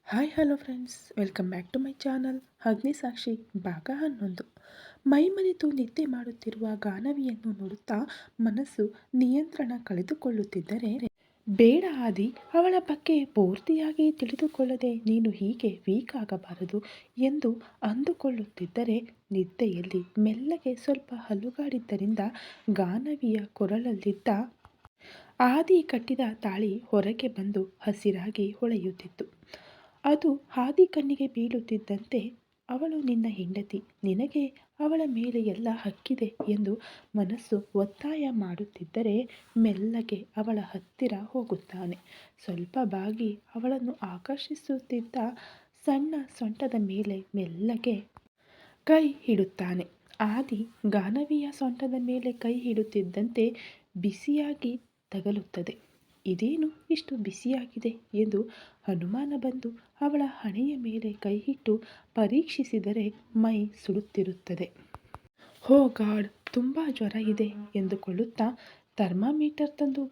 Hi hello friends, welcome back to my channel Agnisakshi ಭಾಗ 11. ಮೈಮರೆತು ನಿದ್ದೆ ಮಾಡುತ್ತಿರುವ ಗಾನವಿಯನ್ನು ನೋಡುತ್ತಾ ಮನಸ್ಸು ನಿಯಂತ್ರಣ ಕಳೆದುಕೊಳ್ಳುತ್ತಿದ್ದರೆ, ಬೇಡ ಆದಿ, ಅವಳ ಬಗ್ಗೆ ಪೂರ್ತಿಯಾಗಿ ತಿಳಿದುಕೊಳ್ಳದೆ ನೀನು ಹೀಗೆ ವೀಕ್ ಆಗಬಾರದು ಎಂದು ಅಂದುಕೊಳ್ಳುತ್ತಿದ್ದರೆ, ನಿದ್ದೆಯಲ್ಲಿ ಮೆಲ್ಲಗೆ ಸ್ವಲ್ಪ ಹಲ್ಲುಗಾಡಿದ್ದರಿಂದ ಗಾನವಿಯ ಕೊರಳಲ್ಲಿದ್ದ ಆದಿ ಕಟ್ಟಿದ ತಾಳಿ ಹೊರಗೆ ಬಂದು ಹಸಿರಾಗಿ ಹೊಳೆಯುತ್ತಿತ್ತು. ಅದು ಆದಿ ಕಣ್ಣಿಗೆ ಬೀಳುತ್ತಿದ್ದಂತೆ, ಅವಳು ನಿನ್ನ ಹೆಂಡತಿ, ನಿನಗೆ ಅವಳ ಮೇಲೆ ಎಲ್ಲ ಹಕ್ಕಿದೆ ಎಂದು ಮನಸ್ಸು ಒತ್ತಾಯ ಮಾಡುತ್ತಿದ್ದರೆ, ಮೆಲ್ಲಗೆ ಅವಳ ಹತ್ತಿರ ಹೋಗುತ್ತಾನೆ. ಸ್ವಲ್ಪ ಬಾಗಿ ಅವಳನ್ನು ಆಕರ್ಷಿಸುತ್ತಿದ್ದ ಸಣ್ಣ ಸೊಂಟದ ಮೇಲೆ ಮೆಲ್ಲಗೆ ಕೈ ಇಡುತ್ತಾನೆ. ಆದಿ ಗಾನವಿಯ ಸೊಂಟದ ಮೇಲೆ ಕೈ ಇಡುತ್ತಿದ್ದಂತೆ ಬಿಸಿಯಾಗಿ ತಗಲುತ್ತದೆ. ಇದೇನು ಇಷ್ಟು ಬಿಸಿಯಾಗಿದೆ ಎಂದು ಅನುಮಾನ ಬಂದು ಅವಳ ಹಣೆಯ ಮೇಲೆ ಕೈಯಿಟ್ಟು ಪರೀಕ್ಷಿಸಿದರೆ ಮೈ ಸುಡುತ್ತಿರುತ್ತದೆ. ಹೋ ಗಾಡ್, ತುಂಬ ಜ್ವರ ಇದೆ ಎಂದುಕೊಳ್ಳುತ್ತಾ ಥರ್ಮಾಮೀಟರ್ ತಂದು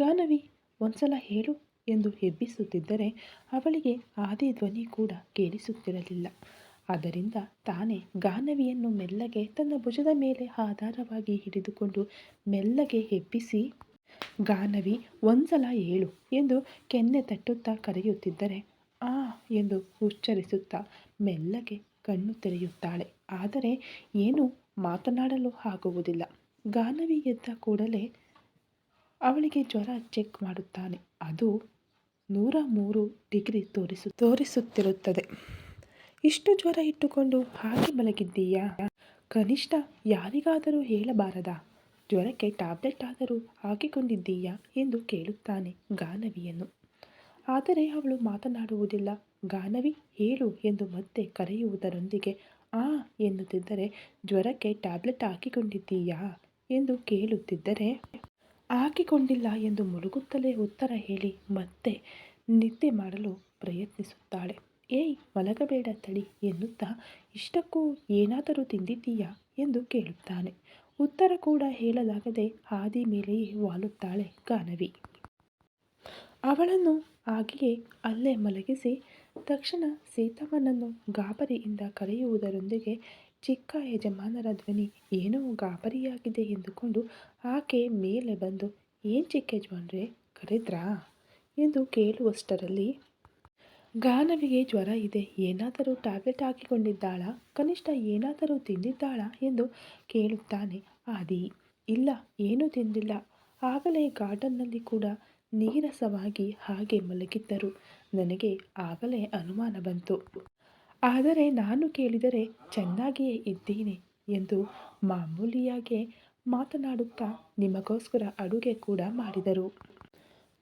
ಗಾನವಿ ಒಂದ್ಸಲ ಹೇಳು ಎಂದು ಎಬ್ಬಿಸುತ್ತಿದ್ದರೆ, ಅವಳಿಗೆ ಆದಿ ಧ್ವನಿ ಕೂಡ ಕೇಳಿಸುತ್ತಿರಲಿಲ್ಲ. ಆದ್ದರಿಂದ ತಾನೇ ಗಾನವಿಯನ್ನು ಮೆಲ್ಲಗೆ ತನ್ನ ಭುಜದ ಮೇಲೆ ಆಧಾರವಾಗಿ ಹಿಡಿದುಕೊಂಡು ಮೆಲ್ಲಗೆ ಎಬ್ಬಿಸಿ, ಗಾನವಿ ಒಂದ್ಸಲ ಹೇಳು ಎಂದು ಕೆನ್ನೆ ತಟ್ಟುತ್ತಾ ಕರೆಯುತ್ತಿದ್ದರೆ, ಆ ಎಂದು ಉಚ್ಚರಿಸುತ್ತಾ ಮೆಲ್ಲಗೆ ಕಣ್ಣು ತೆರೆಯುತ್ತಾಳೆ. ಆದರೆ ಏನು ಮಾತನಾಡಲು ಆಗುವುದಿಲ್ಲ. ಗಾನವಿ ಎದ್ದ ಕೂಡಲೇ ಅವಳಿಗೆ ಜ್ವರ ಚೆಕ್ ಮಾಡುತ್ತಾನೆ. ಅದು 103 ಡಿಗ್ರಿ ತೋರಿಸುತ್ತಿರುತ್ತದೆ. ಇಷ್ಟು ಜ್ವರ ಇಟ್ಟುಕೊಂಡು ಹಾಗೆ ಮಲಗಿದ್ದೀಯಾ? ಕನಿಷ್ಠ ಯಾರಿಗಾದರೂ ಹೇಳಬಾರದಾ? ಜ್ವರಕ್ಕೆ ಟ್ಯಾಬ್ಲೆಟ್ ಆದರೂ ಹಾಕಿಕೊಂಡಿದ್ದೀಯಾ ಎಂದು ಕೇಳುತ್ತಾನೆ ಗಾನವಿಯನ್ನು. ಆದರೆ ಅವಳು ಮಾತನಾಡುವುದಿಲ್ಲ. ಗಾನವಿ ಹೇಳು ಎಂದು ಮತ್ತೆ ಕರೆಯುವುದರೊಂದಿಗೆ ಆ ಎನ್ನುತ್ತಿದ್ದರೆ, ಜ್ವರಕ್ಕೆ ಟ್ಯಾಬ್ಲೆಟ್ ಹಾಕಿಕೊಂಡಿದ್ದೀಯಾ ಎಂದು ಕೇಳುತ್ತಿದ್ದರೆ, ಹಾಕಿಕೊಂಡಿಲ್ಲ ಎಂದು ಮುಳುಗುತ್ತಲೇ ಉತ್ತರ ಹೇಳಿ ಮತ್ತೆ ನಿದ್ದೆ ಮಾಡಲು ಪ್ರಯತ್ನಿಸುತ್ತಾಳೆ. ಏಯ್ ಮಲಗಬೇಡ ತಡಿ ಎನ್ನುತ್ತಾ, ಇಷ್ಟಕ್ಕೂ ಏನಾದರೂ ತಿಂದಿದ್ದೀಯಾ ಎಂದು ಕೇಳುತ್ತಾನೆ. ಉತ್ತರ ಕೂಡ ಹೇಳಲಾಗದೆ ಆದಿ ಮೇಲೆಯೇ ವಾಲುತ್ತಾಳೆ ಗಾನವಿ. ಅವಳನ್ನು ಹಾಗೆಯೇ ಅಲ್ಲೇ ಮಲಗಿಸಿ ತಕ್ಷಣ ಸೀತಮ್ಮನನ್ನು ಗಾಬರಿಯಿಂದ ಕರೆಯುವುದರೊಂದಿಗೆ ಚಿಕ್ಕ ಯಜಮಾನರ ಧ್ವನಿ ಏನೋ ಗಾಬರಿಯಾಗಿದೆ ಎಂದುಕೊಂಡು ಆಕೆ ಮೇಲೆ ಬಂದು, ಏನು ಚಿಕ್ಕ ಯಜಮಾನ್ರೆ ಕರೆದ್ರಾ ಎಂದು ಕೇಳುವಷ್ಟರಲ್ಲಿ, ಗಾನವಿಗೆ ಜ್ವರ ಇದೆ, ಏನಾದರೂ ಟ್ಯಾಬ್ಲೆಟ್ ಹಾಕಿಕೊಂಡಿದ್ದಾಳಾ, ಕನಿಷ್ಠ ಏನಾದರೂ ತಿಂದಿದ್ದಾಳಾ ಎಂದು ಕೇಳುತ್ತಾನೆ ಆದಿ. ಇಲ್ಲ, ಏನೂ ತಿಂದಿಲ್ಲ, ಆಗಲೇ ಗಾರ್ಡನ್ನಲ್ಲಿ ಕೂಡ ನೀರಸವಾಗಿ ಹಾಗೆ ಮಲಗಿದ್ದರು. ನನಗೆ ಆಗಲೇ ಅನುಮಾನ ಬಂತು. ಆದರೆ ನಾನು ಕೇಳಿದರೆ ಚೆನ್ನಾಗಿಯೇ ಇದ್ದೀನಿ ಎಂದು ಮಾಮೂಲಿಯಾಗೆ ಮಾತನಾಡುತ್ತಾ ನಿಮಗೋಸ್ಕರ ಅಡುಗೆ ಕೂಡ ಮಾಡಿದರು.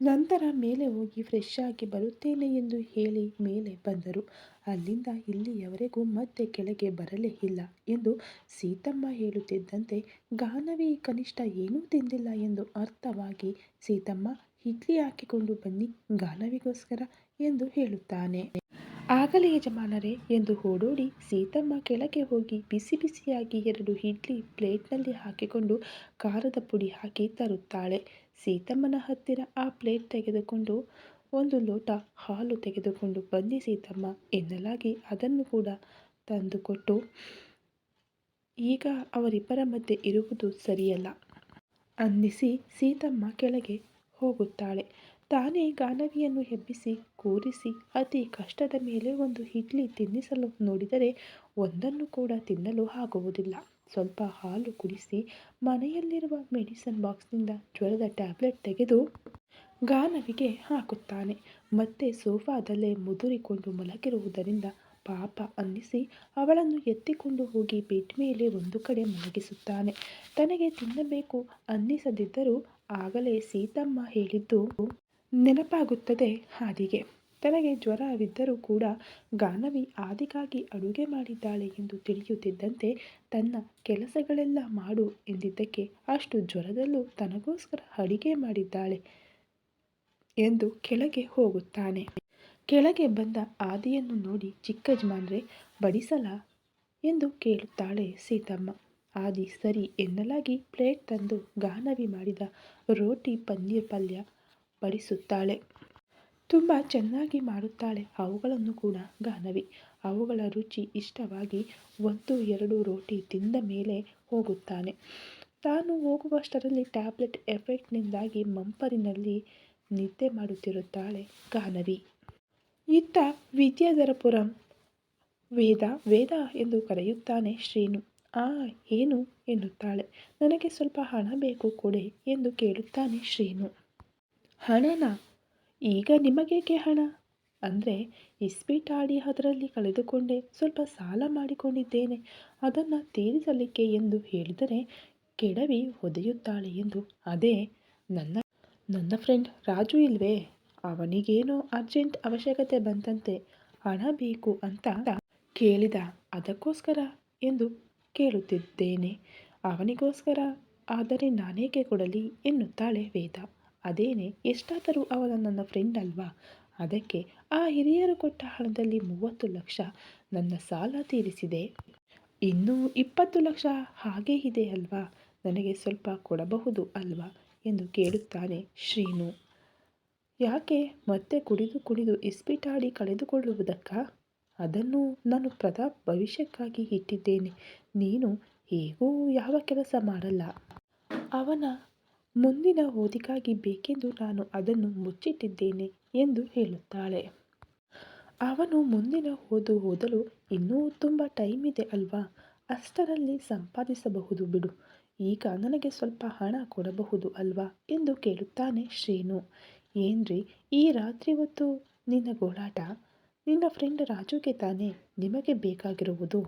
ನಂತರ ಮೇಲೆ ಹೋಗಿ ಫ್ರೆಶ್ ಆಗಿ ಬರುತ್ತೇನೆ ಎಂದು ಹೇಳಿ ಮೇಲೆ ಬಂದರು. ಅಲ್ಲಿಂದ ಇಲ್ಲಿಯವರೆಗೂ ಮತ್ತೆ ಕೆಳಗೆ ಬರಲೇ ಇಲ್ಲ ಎಂದು ಸೀತಮ್ಮ ಹೇಳುತ್ತಿದ್ದಂತೆ, ಗಾನವಿ ಕನಿಷ್ಠ ಏನೂ ತಿಂದಿಲ್ಲ ಎಂದು ಅರ್ಥವಾಗಿ, ಸೀತಮ್ಮ ಇಡ್ಲಿ ಹಾಕಿಕೊಂಡು ಬನ್ನಿ ಗಾನವಿಗೋಸ್ಕರ ಎಂದು ಹೇಳುತ್ತಾನೆ. ಆಗಲೇ ಯಜಮಾನರೇ ಎಂದು ಓಡೋಡಿ ಸೀತಮ್ಮ ಕೆಳಗೆ ಹೋಗಿ ಬಿಸಿ ಬಿಸಿಯಾಗಿ 2 ಇಡ್ಲಿ ಪ್ಲೇಟ್ನಲ್ಲಿ ಹಾಕಿಕೊಂಡು ಖಾರದ ಪುಡಿ ಹಾಕಿ ತರುತ್ತಾಳೆ. ಸೀತಮ್ಮನ ಹತ್ತಿರ ಆ ಪ್ಲೇಟ್ ತೆಗೆದುಕೊಂಡು 1 ಲೋಟ ಹಾಲು ತೆಗೆದುಕೊಂಡು ಬನ್ನಿ ಸೀತಮ್ಮ ಎನ್ನಲಾಗಿ ಅದನ್ನು ಕೂಡ ತಂದುಕೊಟ್ಟು, ಈಗ ಅವರಿಬ್ಬರ ಮಧ್ಯೆ ಇರುವುದು ಸರಿಯಲ್ಲ ಅನ್ನಿಸಿ ಸೀತಮ್ಮ ಕೆಳಗೆ ಹೋಗುತ್ತಾಳೆ. ತಾನೇ ಗಾನವಿಯನ್ನು ಎಬ್ಬಿಸಿ ಕೂರಿಸಿ ಅತಿ ಕಷ್ಟದ ಮೇಲೆ 1 ಇಡ್ಲಿ ತಿನ್ನಿಸಲು ನೋಡಿದರೆ ಒಂದನ್ನು ಕೂಡ ತಿನ್ನಲು ಆಗುವುದಿಲ್ಲ. ಸ್ವಲ್ಪ ಹಾಲು ಕುಡಿಸಿ ಮನೆಯಲ್ಲಿರುವ ಮೆಡಿಸಿನ್ ಬಾಕ್ಸ್ನಿಂದ ಜ್ವರದ ಟ್ಯಾಬ್ಲೆಟ್ ತೆಗೆದು ಗಾನವಿಗೆ ಹಾಕುತ್ತಾನೆ. ಮತ್ತೆ ಸೋಫಾದಲ್ಲೇ ಮುದುರಿಕೊಂಡು ಮಲಗಿರುವುದರಿಂದ ಪಾಪ ಅನ್ನಿಸಿ ಅವಳನ್ನು ಎತ್ತಿಕೊಂಡು ಹೋಗಿ ಬೆಡ್ ಮೇಲೆ ಒಂದು ಕಡೆ ಮಲಗಿಸುತ್ತಾನೆ. ತನಗೆ ತಿನ್ನಬೇಕು ಅನ್ನಿಸದಿದ್ದರೂ ಆಗಲೇ ಸೀತಮ್ಮ ಹೇಳಿದ್ದು ನೆನಪಾಗುತ್ತದೆ ಆದಿಗೆ. ತನಗೆ ಜ್ವರವಿದ್ದರೂ ಕೂಡ ಗಾನವಿ ಆದಿಗಾಗಿ ಅಡುಗೆ ಮಾಡಿದ್ದಾಳೆ ಎಂದು ತಿಳಿಯುತ್ತಿದ್ದಂತೆ, ತನ್ನ ಕೆಲಸಗಳೆಲ್ಲ ಮಾಡು ಎಂದಿದ್ದಕ್ಕೆ ಅಷ್ಟು ಜ್ವರದಲ್ಲೂ ತನಗೋಸ್ಕರ ಅಡಿಗೆ ಮಾಡಿದ್ದಾಳೆ ಎಂದು ಕೆಳಗೆ ಹೋಗುತ್ತಾನೆ. ಕೆಳಗೆ ಬಂದ ಆದಿಯನ್ನು ನೋಡಿ, ಚಿಕ್ಕ ಯಜಮಾನ್ರೆ ಬಡಿಸಲಾ ಎಂದು ಕೇಳುತ್ತಾಳೆ ಸೀತಮ್ಮ. ಆದಿ ಸರಿ ಎನ್ನಲಾಗಿ ಪ್ಲೇಟ್ ತಂದು ಗಾನವಿ ಮಾಡಿದ ರೋಟಿ ಪನ್ನೀರ್ ಪಲ್ಯ ಬಡಿಸುತ್ತಾಳೆ. ತುಂಬ ಚೆನ್ನಾಗಿ ಮಾಡುತ್ತಾಳೆ ಅವುಗಳನ್ನು ಕೂಡ ಗಾನವಿ. ಅವುಗಳ ರುಚಿ ಇಷ್ಟವಾಗಿ 1-2 ರೋಟಿ ತಿಂದ ಮೇಲೆ ಹೋಗುತ್ತಾನೆ. ತಾನು ಹೋಗುವಷ್ಟರಲ್ಲಿ ಟ್ಯಾಬ್ಲೆಟ್ ಎಫೆಕ್ಟ್ನಿಂದಾಗಿ ಮಂಪರಿನಲ್ಲಿ ನಿದ್ದೆ ಮಾಡುತ್ತಿರುತ್ತಾಳೆ ಗಾನವಿ. ಇತ್ತ ವಿದ್ಯಾಧರಪುರಂ ವೇದ ವೇದ ಎಂದು ಕರೆಯುತ್ತಾನೆ ಶ್ರೀನು. ಆ ಏನು ಎನ್ನುತ್ತಾಳೆ. ನನಗೆ ಸ್ವಲ್ಪ ಹಣ ಬೇಕು ಕೊಡೆ ಎಂದು ಕೇಳುತ್ತಾನೆ ಶ್ರೀನು. ಹಣನಾ? ಈಗ ನಿಮಗೇಕೆ ಹಣ? ಅಂದರೆ ಇಸ್ಪೀಟ್ ಆಡಿ ಅದರಲ್ಲಿ ಕಳೆದುಕೊಂಡೆ, ಸ್ವಲ್ಪ ಸಾಲ ಮಾಡಿಕೊಂಡಿದ್ದೇನೆ, ಅದನ್ನು ತೀರಿಸಲಿಕ್ಕೆ ಎಂದು ಹೇಳಿದರೆ ಕೆಡವಿ ಒದೆಯುತ್ತಾಳೆ ಎಂದು. ಅದೇ ನನ್ನ ಫ್ರೆಂಡ್ ರಾಜು ಇಲ್ವೇ? ಅವನಿಗೇನೋ ಅರ್ಜೆಂಟ್ ಅವಶ್ಯಕತೆ ಬಂತಂತೆ, ಹಣ ಬೇಕು ಅಂತ ಕೇಳಿದ, ಅದಕ್ಕೋಸ್ಕರ ಎಂದು ಕೇಳುತ್ತಿದ್ದೇನೆ. ಅವನಿಗೋಸ್ಕರ ಆದರೆ ನಾನೇಕೆ ಕೊಡಲಿ ಎನ್ನುತ್ತಾಳೆ ವೇದ. ಅದೇನೆ, ಎಷ್ಟಾದರೂ ಅವನ ನನ್ನ ಫ್ರೆಂಡ್ ಅಲ್ವಾ, ಅದಕ್ಕೆ. ಆ ಹಿರಿಯರು ಕೊಟ್ಟ ಹಣದಲ್ಲಿ 30 ಲಕ್ಷ ನನ್ನ ಸಾಲ ತೀರಿಸಿದೆ, ಇನ್ನೂ 20 ಲಕ್ಷ ಹಾಗೇ ಇದೆ ಅಲ್ವಾ, ನನಗೆ ಸ್ವಲ್ಪ ಕೊಡಬಹುದು ಅಲ್ವಾ ಎಂದು ಕೇಳುತ್ತಾನೆ ಶ್ರೀನು. ಯಾಕೆ ಮತ್ತೆ ಕುಡಿದು ಕುಡಿದು ಇಸ್ಪೀಟಾಡಿ ಕಳೆದುಕೊಳ್ಳುವುದಕ್ಕಾ? ಅದನ್ನು ನಾನು ಪ್ರತಾಪ್ ಭವಿಷ್ಯಕ್ಕಾಗಿ ಇಟ್ಟಿದ್ದೇನೆ. ನೀನು ಹೇಗೂ ಯಾವ ಕೆಲಸ ಮಾಡಲ್ಲ, ಅವನ ಮುಂದಿನ ಓದಿಗಾಗಿ ಬೇಕೆಂದು ನಾನು ಅದನ್ನು ಮುಚ್ಚಿಟ್ಟಿದ್ದೇನೆ ಎಂದು ಹೇಳುತ್ತಾಳೆ. ಅವನು ಮುಂದಿನ ಓದಲು ಇನ್ನೂ ತುಂಬ ಟೈಮ್ ಇದೆ ಅಲ್ವಾ, ಅಷ್ಟರಲ್ಲಿ ಸಂಪಾದಿಸಬಹುದು ಬಿಡು. ಈಗ ನನಗೆ ಸ್ವಲ್ಪ ಹಣ ಕೊಡಬಹುದು ಅಲ್ವಾ ಎಂದು ಕೇಳುತ್ತಾನೆ ಶ್ರೀನು. ಏನ್ರಿ ಈ ರಾತ್ರಿ ಹೊತ್ತು ನಿನ್ನ ಗೋಳಾಟ? ನಿನ್ನ ಫ್ರೆಂಡ್ ರಾಜುಗೆ ತಾನೇ ನಿಮಗೆ ಬೇಕಾಗಿರುವುದು?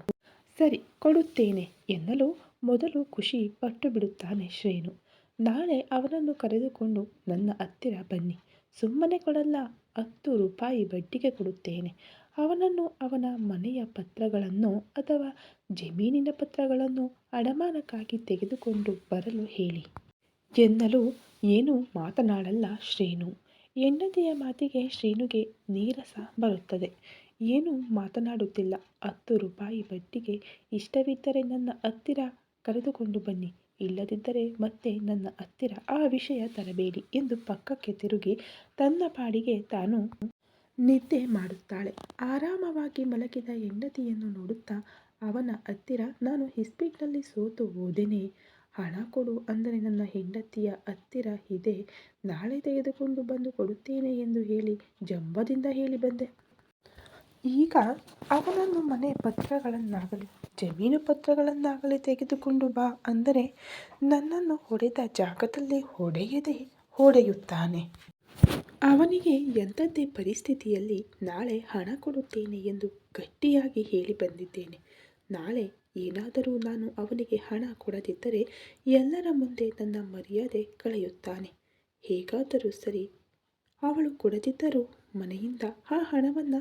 ಸರಿ, ಕೊಡುತ್ತೇನೆ ಎನ್ನಲು ಮೊದಲು ಖುಷಿ ಪಟ್ಟು ಬಿಡುತ್ತಾನೆ ಶ್ರೀನು. ನಾಳೆ ಅವನನ್ನು ಕರೆದುಕೊಂಡು ನನ್ನ ಹತ್ತಿರ ಬನ್ನಿ, ಸುಮ್ಮನೆ ಕೊಡಲ್ಲ, 10 ರೂಪಾಯಿ ಬಡ್ಡಿಗೆ ಕೊಡುತ್ತೇನೆ. ಅವನನ್ನು ಅವನ ಮನೆಯ ಪತ್ರಗಳನ್ನು ಅಥವಾ ಜಮೀನಿನ ಪತ್ರಗಳನ್ನು ಅಡಮಾನಕ್ಕಾಗಿ ತೆಗೆದುಕೊಂಡು ಬರಲು ಹೇಳಿ ಎನ್ನಲು ಏನೂ ಮಾತನಾಡಲ್ಲ ಶ್ರೀನು. ಹೆಂಡತಿಯ ಮಾತಿಗೆ ಶ್ರೀನುಗೆ ನೀರಸ ಬರುತ್ತದೆ. ಏನೂ ಮಾತನಾಡುತ್ತಿಲ್ಲ. 10 ರೂಪಾಯಿ ಬಡ್ಡಿಗೆ ಇಷ್ಟವಿದ್ದರೆ ನನ್ನ ಹತ್ತಿರ ಕರೆದುಕೊಂಡು ಬನ್ನಿ, ಇಲ್ಲದಿದ್ದರೆ ಮತ್ತೆ ನನ್ನ ಹತ್ತಿರ ಆ ವಿಷಯ ತರಬೇಡಿ ಎಂದು ಪಕ್ಕಕ್ಕೆ ತಿರುಗಿ ತನ್ನ ಪಾಡಿಗೆ ತಾನು ನಿದ್ದೆ ಮಾಡುತ್ತಾಳೆ. ಆರಾಮವಾಗಿ ಮಲಗಿದ ಹೆಂಡತಿಯನ್ನು ನೋಡುತ್ತಾ ಅವನ ಹತ್ತಿರ, ನಾನು ಇಸ್ಪೀಟ್ನಲ್ಲಿ ಸೋತು ಹೋದೆನೇ, ಹಣ ಕೊಡು ಅಂದರೆ ನನ್ನ ಹೆಂಡತಿಯ ಹತ್ತಿರ ಇದೆ, ನಾಳೆ ತೆಗೆದುಕೊಂಡು ಬಂದು ಕೊಡುತ್ತೇನೆ ಎಂದು ಹೇಳಿ ಜಂಬದಿಂದ ಹೇಳಿ ಬಂದೆ. ಈಗ ಅವನನ್ನು ಮನೆ ಪತ್ರಗಳನ್ನಾಗಲಿ ಜಮೀನು ಪತ್ರಗಳನ್ನಾಗಲಿ ತೆಗೆದುಕೊಂಡು ಬಾ ಅಂದರೆ ನನ್ನನ್ನು ಹೊಡೆದ ಜಾಗದಲ್ಲಿ ಹೊಡೆಯದೆ ಹೊಡೆಯುತ್ತಾನೆ. ಅವನಿಗೆ ಎಂಥದ್ದೇ ಪರಿಸ್ಥಿತಿಯಲ್ಲಿ ನಾಳೆ ಹಣ ಕೊಡುತ್ತೇನೆ ಎಂದು ಗಟ್ಟಿಯಾಗಿ ಹೇಳಿ ಬಂದಿದ್ದೇನೆ. ನಾಳೆ ಏನಾದರೂ ನಾನು ಅವನಿಗೆ ಹಣ ಕೊಡದಿದ್ದರೆ ಎಲ್ಲರ ಮುಂದೆ ನನ್ನ ಮರ್ಯಾದೆ ಕಳೆಯುತ್ತಾನೆ. ಹೇಗಾದರೂ ಸರಿ, ಅವಳು ಕೊಡದಿದ್ದರೂ ಮನೆಯಿಂದ ಆ ಹಣವನ್ನು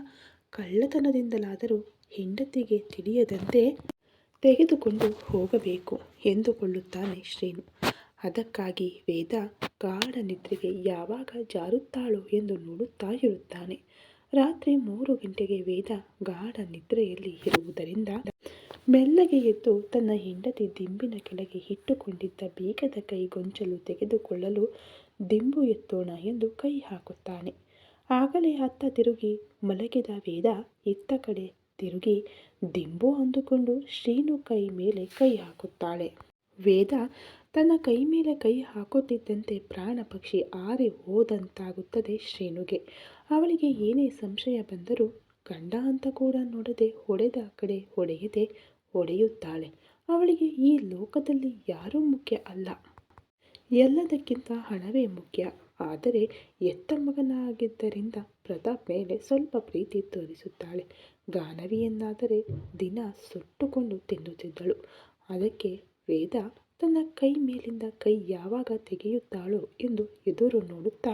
ಕಳ್ಳತನದಿಂದಲಾದರೂ ಹೆಂಡತಿಗೆ ತಿಳಿಯದಂತೆ ತೆಗೆದುಕೊಂಡು ಹೋಗಬೇಕು ಎಂದುಕೊಳ್ಳುತ್ತಾನೆ ಶ್ರೀನು. ಅದಕ್ಕಾಗಿ ವೇದ ಗಾಢ ನಿದ್ರೆಗೆ ಯಾವಾಗ ಜಾರುತ್ತಾಳೋ ಎಂದು ನೋಡುತ್ತಾ ಇರುತ್ತಾನೆ. ರಾತ್ರಿ 3 ಗಂಟೆಗೆ ವೇದ ಗಾಢ ನಿದ್ರೆಯಲ್ಲಿ ಇರುವುದರಿಂದ ಮೆಲ್ಲಗೆ ಎದ್ದು ತನ್ನ ಹೆಂಡತಿ ದಿಂಬಿನ ಕೆಳಗೆ ಇಟ್ಟುಕೊಂಡಿದ್ದ ಬೀಗದ ಕೈ ಗೊಂಚಲು ತೆಗೆದುಕೊಳ್ಳಲು ದಿಂಬು ಎತ್ತೋಣ ಎಂದು ಕೈ ಹಾಕುತ್ತಾನೆ. ಆಗಲೇ ಅತ್ತ ತಿರುಗಿ ಮಲಗಿದ ವೇದ ಇತ್ತ ಕಡೆ ತಿರುಗಿ ದಿಂಬು ಅಂದುಕೊಂಡು ಶ್ರೀನು ಕೈ ಮೇಲೆ ಕೈ ಹಾಕುತ್ತಾಳೆ. ವೇದ ತನ್ನ ಕೈ ಮೇಲೆ ಕೈ ಹಾಕುತ್ತಿದ್ದಂತೆ ಪ್ರಾಣ ಪಕ್ಷಿ ಹಾರಿ ಹೋದಂತಾಗುತ್ತದೆ ಶ್ರೀನುಗೆ. ಅವಳಿಗೆ ಏನೇ ಸಂಶಯ ಬಂದರೂ ಗಂಡ ಅಂತ ಕೂಡ ನೋಡದೆ ಹೊಡೆದ ಕಡೆ ಹೊಡೆಯದೆ ಹೊಡೆಯುತ್ತಾಳೆ. ಅವಳಿಗೆ ಈ ಲೋಕದಲ್ಲಿ ಯಾರೂ ಮುಖ್ಯ ಅಲ್ಲ, ಎಲ್ಲದಕ್ಕಿಂತ ಹಣವೇ ಮುಖ್ಯ. ಆದರೆ ಎತ್ತ ಮಗನಾಗಿದ್ದರಿಂದ ಪ್ರತಾಪ್ ಮೇಲೆ ಸ್ವಲ್ಪ ಪ್ರೀತಿ ತೋರಿಸುತ್ತಾಳೆ. ಗಾನವಿಯನ್ನಾದರೆ ದಿನ ಸುಟ್ಟುಕೊಂಡು ತಿನ್ನುತ್ತಿದ್ದಳು. ಅದಕ್ಕೆ ವೇದ ತನ್ನ ಕೈ ಮೇಲಿಂದ ಕೈ ಯಾವಾಗ ತೆಗೆಯುತ್ತಾಳೋ ಎಂದು ಎದುರು ನೋಡುತ್ತಾ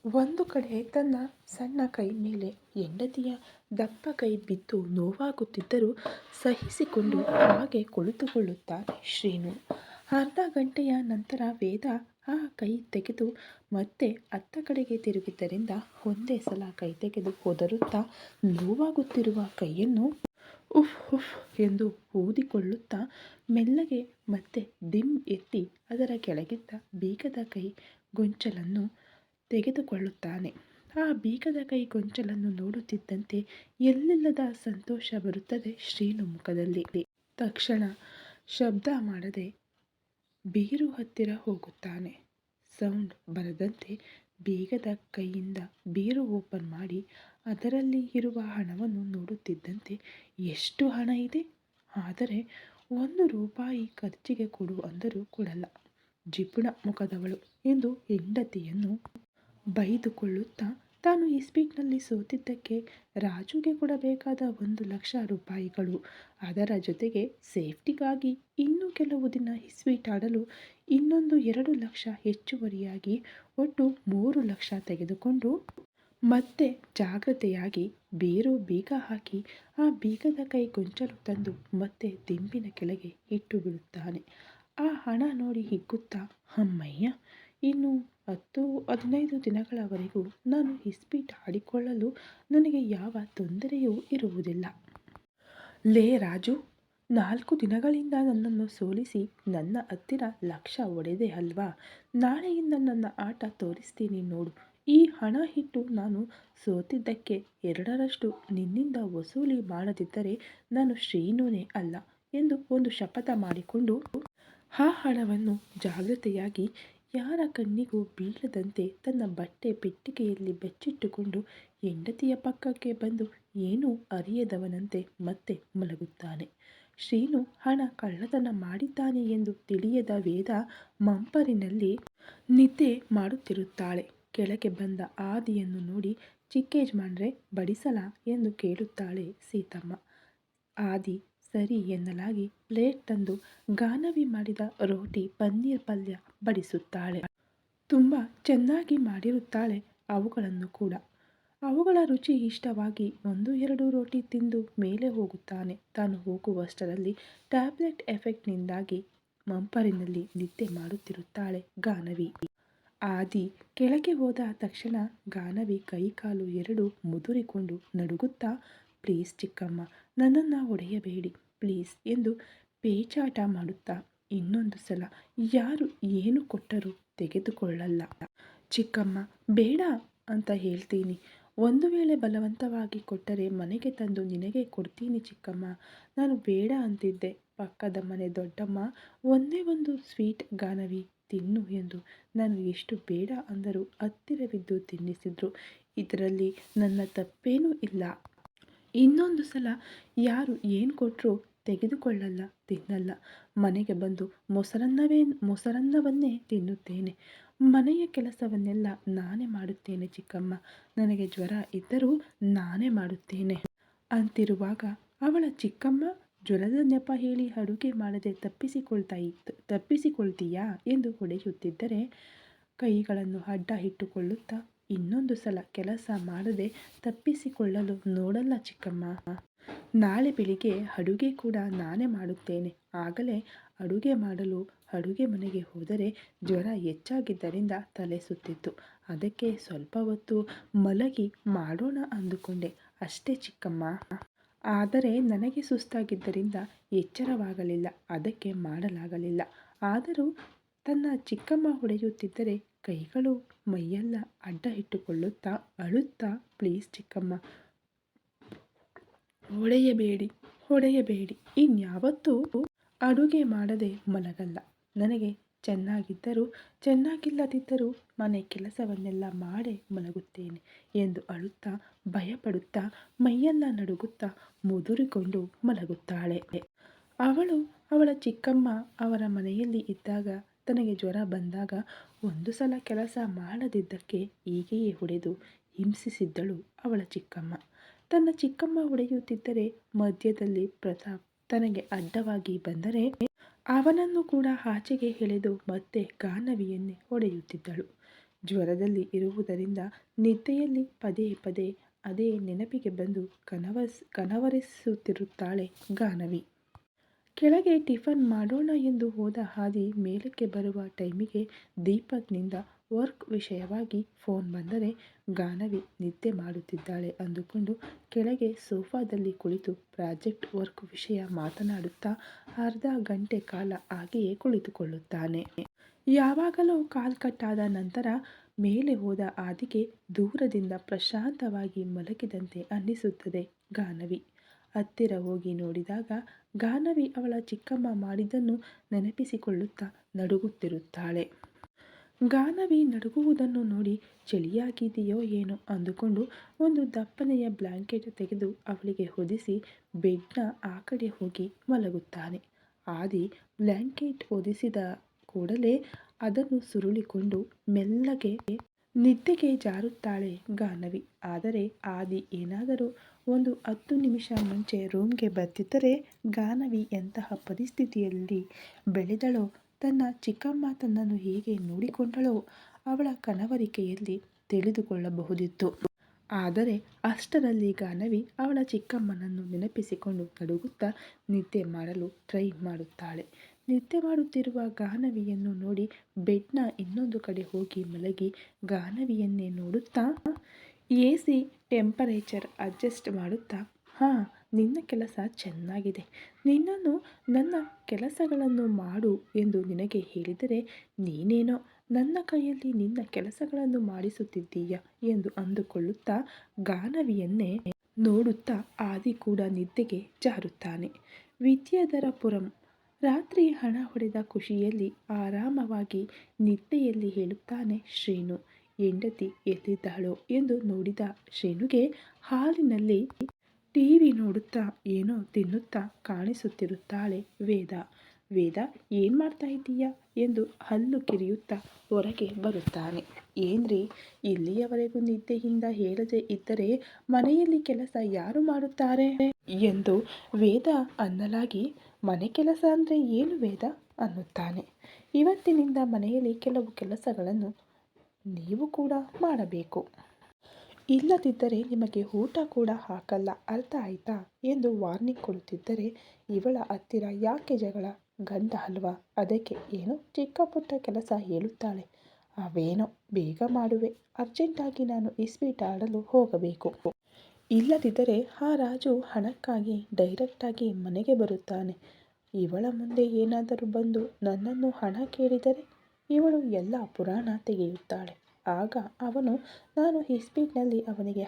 ಒಂದು ಕಡೆ ತನ್ನ ಸಣ್ಣ ಕೈ ಮೇಲೆ ಹೆಂಡತಿಯ ದಪ್ಪ ಕೈ ಬಿದ್ದು ನೋವಾಗುತ್ತಿದ್ದರೂ ಸಹಿಸಿಕೊಂಡು ಹಾಗೆ ಕುಳಿತುಕೊಳ್ಳುತ್ತಾನೆ ಶ್ರೀನು. ಅರ್ಧ ಗಂಟೆಯ ನಂತರ ವೇದ ಆ ಕೈ ತೆಗೆದು ಮತ್ತೆ ಅತ್ತ ಕಡೆಗೆ ತಿರುಗಿದ್ದರಿಂದ ಒಂದೇ ಸಲ ಕೈ ತೆಗೆದು ಒದರುತ್ತಾ ನೋವಾಗುತ್ತಿರುವ ಕೈಯನ್ನು ಉಫ್ ಉಫ್ ಎಂದು ಊದಿಕೊಳ್ಳುತ್ತಾ ಮೆಲ್ಲಗೆ ಮತ್ತೆ ಡಿಮ್ ಎತ್ತಿ ಅದರ ಕೆಳಗಿದ್ದ ಬೀಗದ ಕೈ ಗೊಂಚಲನ್ನು ತೆಗೆದುಕೊಳ್ಳುತ್ತಾನೆ. ಆ ಬೀಗದ ಕೈ ಗೊಂಚಲನ್ನು ನೋಡುತ್ತಿದ್ದಂತೆ ಎಲ್ಲಿಲ್ಲದ ಸಂತೋಷ ಬರುತ್ತದೆ ಶ್ರೀನು ಮುಖದಲ್ಲಿ. ತಕ್ಷಣ ಶಬ್ದ ಮಾಡದೆ ಬೀರು ಹತ್ತಿರ ಹೋಗುತ್ತಾನೆ. ಸೌಂಡ್ ಬರದಂತೆ ಬೀಗದ ಕೈಯಿಂದ ಬೀರು ಓಪನ್ ಮಾಡಿ ಅದರಲ್ಲಿ ಇರುವ ಹಣವನ್ನು ನೋಡುತ್ತಿದ್ದಂತೆ ಎಷ್ಟು ಹಣ ಇದೆ, ಆದರೆ 1 ರೂಪಾಯಿ ಖರ್ಚಿಗೆ ಕೊಡು ಅಂದರೂ ಕೊಡಲ್ಲ, ಜಿಪುಣ ಮುಖದವಳು ಎಂದು ಹೆಂಡತಿಯನ್ನು ಬೈದುಕೊಳ್ಳುತ್ತಾ ತಾನು ಇಸ್ಪೀಟ್ನಲ್ಲಿ ಸೋತಿದ್ದಕ್ಕೆ ರಾಜುಗೆ ಕೊಡಬೇಕಾದ 1 ಲಕ್ಷ ರೂಪಾಯಿಗಳು, ಅದರ ಜೊತೆಗೆ ಸೇಫ್ಟಿಗಾಗಿ ಇನ್ನೂ ಕೆಲವು ದಿನ ಇಸ್ಪೀಟ್ ಆಡಲು ಇನ್ನೊಂದು 2 ಲಕ್ಷ ಹೆಚ್ಚುವರಿಯಾಗಿ ಒಟ್ಟು 3 ಲಕ್ಷ ತೆಗೆದುಕೊಂಡು ಮತ್ತೆ ಜಾಗ್ರತೆಯಾಗಿ ಬೀರು ಬೀಗ ಹಾಕಿ ಆ ಬೀಗದ ಕೈ ಗೊಂಚಲು ತಂದು ಮತ್ತೆ ದಿಂಬಿನ ಕೆಳಗೆ ಇಟ್ಟು ಬಿಡುತ್ತಾನೆ. ಆ ಹಣ ನೋಡಿ ಹಿಗ್ಗುತ್ತಾ, ಅಮ್ಮಯ್ಯ, ಇನ್ನು 10-15 ದಿನಗಳವರೆಗೂ ನಾನು ಇಸ್ಪೀಟ್ ಆಡಿಕೊಳ್ಳಲು ನನಗೆ ಯಾವ ತೊಂದರೆಯೂ ಇರುವುದಿಲ್ಲ. ಲೇ ರಾಜು, 4 ದಿನಗಳಿಂದ ನನ್ನನ್ನು ಸೋಲಿಸಿ ನನ್ನ ಹತ್ತಿರ ಲಕ್ಷ ಒಡೆದೆ ಅಲ್ವಾ? ನಾಳೆಯಿಂದ ನನ್ನ ಆಟ ತೋರಿಸ್ತೀನಿ ನೋಡು. ಈ ಹಣ ಇಟ್ಟು ನಾನು ಸೋತಿದ್ದಕ್ಕೆ 2ರಷ್ಟು ನಿನ್ನಿಂದ ವಸೂಲಿ ಮಾಡದಿದ್ದರೆ ನಾನು ಶ್ರೀನುನೇ ಅಲ್ಲ ಎಂದು ಒಂದು ಶಪಥ ಮಾಡಿಕೊಂಡು ಆ ಹಣವನ್ನು ಜಾಗ್ರತೆಯಾಗಿ ಯಾರ ಕಣ್ಣಿಗೂ ಬೀಳದಂತೆ ತನ್ನ ಬಟ್ಟೆ ಪೆಟ್ಟಿಗೆಯಲ್ಲಿ ಬಚ್ಚಿಟ್ಟುಕೊಂಡು ಹೆಂಡತಿಯ ಪಕ್ಕಕ್ಕೆ ಬಂದು ಏನೂ ಅರಿಯದವನಂತೆ ಮತ್ತೆ ಮಲಗುತ್ತಾನೆ. ಶ್ರೀನು ಹಣ ಕಳ್ಳತನ ಮಾಡಿದ್ದಾನೆ ಎಂದು ತಿಳಿಯದ ವೇದ ಮಂಪರಿನಲ್ಲಿ ನಿದ್ದೆ ಮಾಡುತ್ತಿರುತ್ತಾಳೆ. ಕೆಳಗೆ ಬಂದ ಆದಿಯನ್ನು ನೋಡಿ, ಚಿಕ್ಕ ಯಜಮಾನ್ರೆ ಬಡಿಸಲಾ ಎಂದು ಕೇಳುತ್ತಾಳೆ ಸೀತಮ್ಮ. ಆದಿ ಸರಿ ಎನ್ನಲಾಗಿ ಪ್ಲೇಟ್ ತಂದು ಗಾನವಿ ಮಾಡಿದ ರೋಟಿ ಪನ್ನೀರ್ ಪಲ್ಯ ಬಡಿಸುತ್ತಾಳೆ. ತುಂಬ ಚೆನ್ನಾಗಿ ಮಾಡಿರುತ್ತಾಳೆ ಅವುಗಳನ್ನು ಕೂಡ. ಅವುಗಳ ರುಚಿ ಇಷ್ಟವಾಗಿ 1-2 ರೋಟಿ ತಿಂದು ಮೇಲೆ ಹೋಗುತ್ತಾನೆ. ತಾನು ಹೋಗುವಷ್ಟರಲ್ಲಿ ಟ್ಯಾಬ್ಲೆಟ್ ಎಫೆಕ್ಟ್ನಿಂದಾಗಿ ಮಂಪರಿನಲ್ಲಿ ನಿದ್ದೆ ಮಾಡುತ್ತಿರುತ್ತಾಳೆ ಗಾನವಿ. ಆದಿ ಕೆಳಗೆ ಹೋದ ತಕ್ಷಣ ಗಾನವಿ ಕೈಕಾಲು 2 ಮುದುರಿಕೊಂಡು ನಡುಗುತ್ತಾ, ಪ್ಲೀಸ್ ಚಿಕ್ಕಮ್ಮ, ನನ್ನನ್ನು ಹೊಡೆಯಬೇಡಿ ಪ್ಲೀಸ್ ಎಂದು ಪೇಚಾಟ ಮಾಡುತ್ತಾ, ಇನ್ನೊಂದು ಸಲ ಯಾರು ಏನು ಕೊಟ್ಟರೂ ತೆಗೆದುಕೊಳ್ಳಲ್ಲ ಚಿಕ್ಕಮ್ಮ, ಬೇಡ ಅಂತ ಹೇಳ್ತೀನಿ. ಒಂದು ವೇಳೆ ಬಲವಂತವಾಗಿ ಕೊಟ್ಟರೆ ಮನೆಗೆ ತಂದು ನಿನಗೆ ಕೊಡ್ತೀನಿ ಚಿಕ್ಕಮ್ಮ. ನಾನು ಬೇಡ ಅಂತಿದ್ದೆ. ಪಕ್ಕದ ಮನೆ ದೊಡ್ಡಮ್ಮ ಒಂದೇ ಒಂದು ಸ್ವೀಟ್ ಗಾನವಿ ತಿನ್ನು ಎಂದು ನಾನು ಎಷ್ಟು ಬೇಡ ಅಂದರೂ ಹತ್ತಿರವಿದ್ದು ತಿನ್ನಿಸಿದ್ರು. ಇದರಲ್ಲಿ ನನ್ನ ತಪ್ಪೇನೂ ಇಲ್ಲ. ಇನ್ನೊಂದು ಸಲ ಯಾರು ಏನು ಕೊಟ್ಟರೂ ತೆಗೆದುಕೊಳ್ಳಲ್ಲ, ತಿನ್ನಲ್ಲ. ಮನೆಗೆ ಬಂದು ಮೊಸರನ್ನವನ್ನೇ ತಿನ್ನುತ್ತೇನೆ. ಮನೆಯ ಕೆಲಸವನ್ನೆಲ್ಲ ನಾನೇ ಮಾಡುತ್ತೇನೆ ಚಿಕ್ಕಮ್ಮ. ನನಗೆ ಜ್ವರ ಇದ್ದರೂ ನಾನೇ ಮಾಡುತ್ತೇನೆ ಅಂತಿರುವಾಗ ಅವಳ ಚಿಕ್ಕಮ್ಮ ಜ್ವರದ ನೆಪ ಹೇಳಿ ಅಡುಗೆ ಮಾಡದೆ ತಪ್ಪಿಸಿಕೊಳ್ತೀಯಾ ಎಂದು ಹೊಡೆಯುತ್ತಿದ್ದರೆ ಕೈಗಳನ್ನು ಅಡ್ಡ ಇಟ್ಟುಕೊಳ್ಳುತ್ತಾ, ಇನ್ನೊಂದು ಸಲ ಕೆಲಸ ಮಾಡದೆ ತಪ್ಪಿಸಿಕೊಳ್ಳಲು ನೋಡಲ್ಲ ಚಿಕ್ಕಮ್ಮ. ನಾಳೆ ಬೆಳಿಗ್ಗೆ ಅಡುಗೆ ಕೂಡ ನಾನೇ ಮಾಡುತ್ತೇನೆ. ಆಗಲೇ ಅಡುಗೆ ಮಾಡಲು ಅಡುಗೆ ಮನೆಗೆ ಹೋದರೆ ಜ್ವರ ಹೆಚ್ಚಾಗಿದ್ದರಿಂದ ತಲೆ ಸುತ್ತಿತ್ತು. ಅದಕ್ಕೆ ಸ್ವಲ್ಪ ಹೊತ್ತು ಮಲಗಿ ಮಾಡೋಣ ಅಂದುಕೊಂಡೆ ಅಷ್ಟೇ ಚಿಕ್ಕಮ್ಮ. ಆದರೆ ನನಗೆ ಸುಸ್ತಾಗಿದ್ದರಿಂದ ಎಚ್ಚರವಾಗಲಿಲ್ಲ, ಅದಕ್ಕೆ ಮಾಡಲಾಗಲಿಲ್ಲ. ಆದರೂ ತನ್ನ ಚಿಕ್ಕಮ್ಮ ಹೊಡೆಯುತ್ತಿದ್ದರೆ ಕೈಗಳು ಮೈಯೆಲ್ಲ ಅಡ್ಡ ಇಟ್ಟುಕೊಳ್ಳುತ್ತಾ ಅಳುತ್ತಾ, ಪ್ಲೀಸ್ ಚಿಕ್ಕಮ್ಮ, ಹೊಡೆಯಬೇಡಿ, ಇನ್ಯಾವತ್ತೂ ಅಡುಗೆ ಮಾಡದೆ ಮಲಗಲ್ಲ. ನನಗೆ ಚೆನ್ನಾಗಿದ್ದರೂ ಚೆನ್ನಾಗಿಲ್ಲದಿದ್ದರೂ ಮನೆ ಕೆಲಸವನ್ನೆಲ್ಲ ಮಾಡೇ ಮಲಗುತ್ತೇನೆ ಎಂದು ಅಳುತ್ತಾ ಭಯಪಡುತ್ತಾ ಮೈಯೆಲ್ಲ ನಡುಗುತ್ತಾ ಮುದುರಿಕೊಂಡು ಮಲಗುತ್ತಾಳೆ. ಅವಳ ಚಿಕ್ಕಮ್ಮ ಅವರ ಮನೆಯಲ್ಲಿ ಇದ್ದಾಗ ತನಗೆ ಜ್ವರ ಬಂದಾಗ ಒಂದು ಸಲ ಕೆಲಸ ಮಾಡದಿದ್ದಕ್ಕೆ ಹೀಗೆಯೇ ಹೊಡೆದು ಹಿಂಸಿಸಿದ್ದಳು ಅವಳ ಚಿಕ್ಕಮ್ಮ. ತನ್ನ ಚಿಕ್ಕಮ್ಮ ಹೊಡೆಯುತ್ತಿದ್ದರೆ ಮಧ್ಯದಲ್ಲಿ ಪ್ರತಾಪ್ ತನಗೆ ಅಡ್ಡವಾಗಿ ಬಂದರೆ ಅವನನ್ನು ಕೂಡ ಆಚೆಗೆ ಎಳೆದು ಮತ್ತೆ ಗಾನವಿಯನ್ನೇ ಹೊಡೆಯುತ್ತಿದ್ದಳು. ಜ್ವರದಲ್ಲಿ ಇರುವುದರಿಂದ ನಿದ್ದೆಯಲ್ಲಿ ಪದೇ ಪದೇ ಅದೇ ನೆನಪಿಗೆ ಬಂದು ಕನವರಿಸುತ್ತಿರುತ್ತಾಳೆ ಗಾನವಿ. ಕೆಳಗೆ ಟಿಫನ್ ಮಾಡೋಣ ಎಂದು ಹೋದ ಹಾದಿ ಮೇಲಕ್ಕೆ ಬರುವ ಟೈಮಿಗೆ ದೀಪಕ್ನಿಂದ ವರ್ಕ್ ವಿಷಯವಾಗಿ ಫೋನ್ ಬಂದರೆ ಗಾನವಿ ನಿದ್ದೆ ಮಾಡುತ್ತಿದ್ದಾಳೆ ಅಂದುಕೊಂಡು ಕೆಳಗೆ ಸೋಫಾದಲ್ಲಿ ಕುಳಿತು ಪ್ರಾಜೆಕ್ಟ್ ವರ್ಕ್ ವಿಷಯ ಮಾತನಾಡುತ್ತಾ ಅರ್ಧ ಗಂಟೆ ಕಾಲ ಹಾಗೆಯೇ ಕುಳಿತುಕೊಳ್ಳುತ್ತಾನೆ. ಯಾವಾಗಲೂ ಕಾಲ್ ಕಟ್ಟಾದ ನಂತರ ಮೇಲೆ ಹೋದ ಆದಿಗೆ ದೂರದಿಂದ ಪ್ರಶಾಂತವಾಗಿ ಮಲಗಿದಂತೆ ಅನ್ನಿಸುತ್ತದೆ ಗಾನವಿ. ಹತ್ತಿರ ಹೋಗಿ ನೋಡಿದಾಗ ಗಾನವಿ ಅವಳ ಚಿಕ್ಕಮ್ಮ ಮಾಡಿದ್ದನ್ನು ನೆನಪಿಸಿಕೊಳ್ಳುತ್ತಾ ನಡುಗುತ್ತಿರುತ್ತಾಳೆ. ಗಾನವಿ ನಡುಗುವುದನ್ನು ನೋಡಿ ಚಳಿಯಾಗಿದೆಯೋ ಏನೋ ಅಂದುಕೊಂಡು ಒಂದು ದಪ್ಪನೆಯ ಬ್ಲ್ಯಾಂಕೆಟ್ ತೆಗೆದು ಅವಳಿಗೆ ಹೊದಿಸಿ ಬೆಡ್ನ ಆ ಕಡೆ ಹೋಗಿ ಮಲಗುತ್ತಾನೆ. ಆದಿ ಬ್ಲ್ಯಾಂಕೆಟ್ ಹೊದಿಸಿದ ಕೂಡಲೇ ಅದನ್ನು ಸುರುಳಿಕೊಂಡು ಮೆಲ್ಲಗೆ ನಿದ್ದೆಗೆ ಜಾರುತ್ತಾಳೆ ಗಾನವಿ. ಆದರೆ ಆದಿ ಏನಾದರೂ ಒಂದು 10 ನಿಮಿಷ ಮುಂಚೆ ರೂಮ್ಗೆ ಬರ್ತಿದ್ದರೆ ಗಾನವಿ ಎಂತಹ ಪರಿಸ್ಥಿತಿಯಲ್ಲಿ ಬೆಳೆದಳೋ, ತನ್ನ ಚಿಕ್ಕಮ್ಮ ತನ್ನನ್ನು ಹೇಗೆ ನೋಡಿಕೊಂಡಳೋ ಅವಳ ಕನವರಿಕೆಯಲ್ಲಿ ತಿಳಿದುಕೊಳ್ಳಬಹುದಿತ್ತು. ಆದರೆ ಅಷ್ಟರಲ್ಲಿ ಗಾನವಿ ಅವಳ ಚಿಕ್ಕಮ್ಮನನ್ನು ನೆನಪಿಸಿಕೊಂಡು ನಡುಗುತ್ತಾ ನಿದ್ದೆ ಮಾಡಲು ಟ್ರೈ ಮಾಡುತ್ತಾಳೆ. ನಿದ್ದೆ ಮಾಡುತ್ತಿರುವ ಗಾನವಿಯನ್ನು ನೋಡಿ ಬೆಡ್ನ ಇನ್ನೊಂದು ಕಡೆ ಹೋಗಿ ಮಲಗಿ ಗಾನವಿಯನ್ನೇ ನೋಡುತ್ತಾ AC ಟೆಂಪರೇಚರ್ ಅಡ್ಜಸ್ಟ್ ಮಾಡುತ್ತಾ, ಹಾಂ, ನಿನ್ನ ಕೆಲಸ ಚೆನ್ನಾಗಿದೆ. ನಿನ್ನನ್ನು ನನ್ನ ಕೆಲಸಗಳನ್ನು ಮಾಡು ಎಂದು ನಿನಗೆ ಹೇಳಿದರೆ ನೀನೇನೋ ನನ್ನ ಕೈಯಲ್ಲಿ ನಿನ್ನ ಕೆಲಸಗಳನ್ನು ಮಾಡಿಸುತ್ತಿದ್ದೀಯ ಎಂದು ಅಂದುಕೊಳ್ಳುತ್ತಾ ಗಾನವಿಯನ್ನೇ ನೋಡುತ್ತಾ ಆದಿ ಕೂಡ ನಿದ್ದೆಗೆ ಜಾರುತ್ತಾನೆ. ವಿದ್ಯಾಧರಪುರಂ. ರಾತ್ರಿ ಹಣ ಹೊಡೆದ ಖುಷಿಯಲ್ಲಿ ಆರಾಮವಾಗಿ ನಿದ್ದೆಯಲ್ಲಿ ಹೇಳುತ್ತಾನೆ ಶ್ರೀನು. ಹೆಂಡತಿ ಎಲ್ಲಿದ್ದಾಳೋ ಎಂದು ನೋಡಿದ ಶ್ರೀನುಗೆ ಹಾಲಿನಲ್ಲಿ TV ನೋಡುತ್ತಾ ಏನೋ ತಿನ್ನುತ್ತಾ ಕಾಣಿಸುತ್ತಿರುತ್ತಾಳೆ ವೇದ. ವೇದ, ಏನು ಮಾಡ್ತಾ ಇದ್ದೀಯಾ ಎಂದು ಹಲ್ಲು ಕಿರಿಯುತ್ತಾ ಹೊರಗೆ ಬರುತ್ತಾನೆ. ಏನ್ರಿ, ಇಲ್ಲಿಯವರೆಗೂ ನಿದ್ದೆಯಿಂದ ಹೇಳದೆ ಇದ್ದರೆ ಮನೆಯಲ್ಲಿ ಕೆಲಸ ಯಾರು ಮಾಡುತ್ತಾರೆ ಎಂದು ವೇದ ಅನ್ನಲಾಗಿ, ಮನೆ ಕೆಲಸ ಅಂದರೆ ಏನು ವೇದ ಅನ್ನುತ್ತಾನೆ. ಇವತ್ತಿನಿಂದ ಮನೆಯಲ್ಲಿ ಕೆಲವು ಕೆಲಸಗಳನ್ನು ನೀವು ಕೂಡ ಮಾಡಬೇಕು. ಇಲ್ಲದಿದ್ದರೆ ನಿಮಗೆ ಊಟ ಕೂಡ ಹಾಕಲ್ಲ, ಅರ್ಥ ಆಯ್ತಾ ಎಂದು ವಾರ್ನಿಂಗ್ ಕೊಡುತ್ತಿದ್ದರೆ ಇವಳ ಹತ್ತಿರ ಯಾಕೆ ಜಗಳ? ಗಂಡ ಅಲ್ವಾ, ಅದಕ್ಕೆ ಏನೋ ಚಿಕ್ಕ ಪುಟ್ಟ ಕೆಲಸ ಹೇಳುತ್ತಾಳೆ. ಅವೇನೋ ಬೇಗ ಮಾಡುವೆ, ಅರ್ಜೆಂಟಾಗಿ ನಾನು ಇಸ್ಪೀಟ್ ಆಡಲು ಹೋಗಬೇಕು. ಇಲ್ಲದಿದ್ದರೆ ಆ ರಾಜು ಹಣಕ್ಕಾಗಿ ಡೈರೆಕ್ಟಾಗಿ ಮನೆಗೆ ಬರುತ್ತಾನೆ. ಇವಳ ಮುಂದೆ ಏನಾದರೂ ಬಂದು ನನ್ನನ್ನು ಹಣ ಕೇಳಿದರೆ ಇವಳು ಎಲ್ಲ ಪುರಾಣ ತೆಗೆಯುತ್ತಾಳೆ. ಆಗ ಅವನು ನಾನು ಇಸ್ಪೀಟ್ನಲ್ಲಿ ಅವನಿಗೆ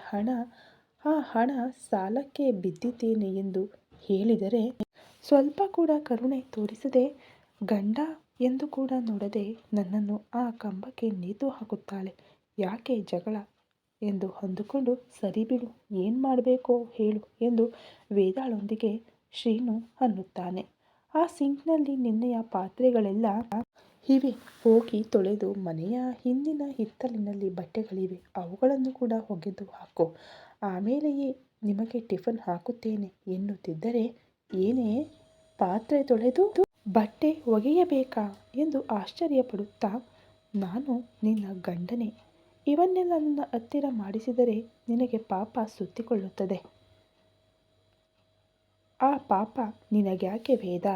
ಆ ಹಣ ಸಾಲಕ್ಕೆ ಬಿದ್ದಿದ್ದೇನೆ ಎಂದು ಹೇಳಿದರೆ ಸ್ವಲ್ಪ ಕೂಡ ಕರುಣೆ ತೋರಿಸದೆ, ಗಂಡ ಎಂದು ಕೂಡ ನೋಡದೆ ನನ್ನನ್ನು ಆ ಕಂಬಕ್ಕೆ ನೇತು ಹಾಕುತ್ತಾಳೆ. ಯಾಕೆ ಜಗಳ ಎಂದು ಅಂದುಕೊಂಡು, ಸರಿ ಬಿಡು, ಏನು ಮಾಡಬೇಕೋ ಹೇಳು ಎಂದು ವೇದಾಳೊಂದಿಗೆ ಶ್ರೀನು ಅನ್ನುತ್ತಾನೆ. ಆ ಸಿಂಕ್ನಲ್ಲಿ ನಿನ್ನೆಯ ಪಾತ್ರೆಗಳೆಲ್ಲ ಇವೆ, ಹೋಗಿ ತೊಳೆದು ಮನೆಯ ಹಿಂದಿನ ಹಿತ್ತಲಿನಲ್ಲಿ ಬಟ್ಟೆಗಳಿವೆ, ಅವುಗಳನ್ನು ಕೂಡ ಒಗೆದು ಹಾಕು, ಆಮೇಲೆಯೇ ನಿಮಗೆ ಟಿಫನ್ ಹಾಕುತ್ತೇನೆ ಎನ್ನುತ್ತಿದ್ದರೆ, ಏನೇ ಪಾತ್ರೆ ತೊಳೆದು ಬಟ್ಟೆ ಒಗೆಯಬೇಕಾ ಎಂದು ಆಶ್ಚರ್ಯಪಡುತ್ತಾ, ನಾನು ನಿನ್ನ ಗಂಡನೇ, ಇವನ್ನೆಲ್ಲ ನನ್ನ ಹತ್ತಿರ ಮಾಡಿಸಿದರೆ ನಿನಗೆ ಪಾಪ ಸುತ್ತಿಕೊಳ್ಳುತ್ತದೆ. ಆ ಪಾಪ ನಿನಗ್ಯಾಕೆ ವೇದ?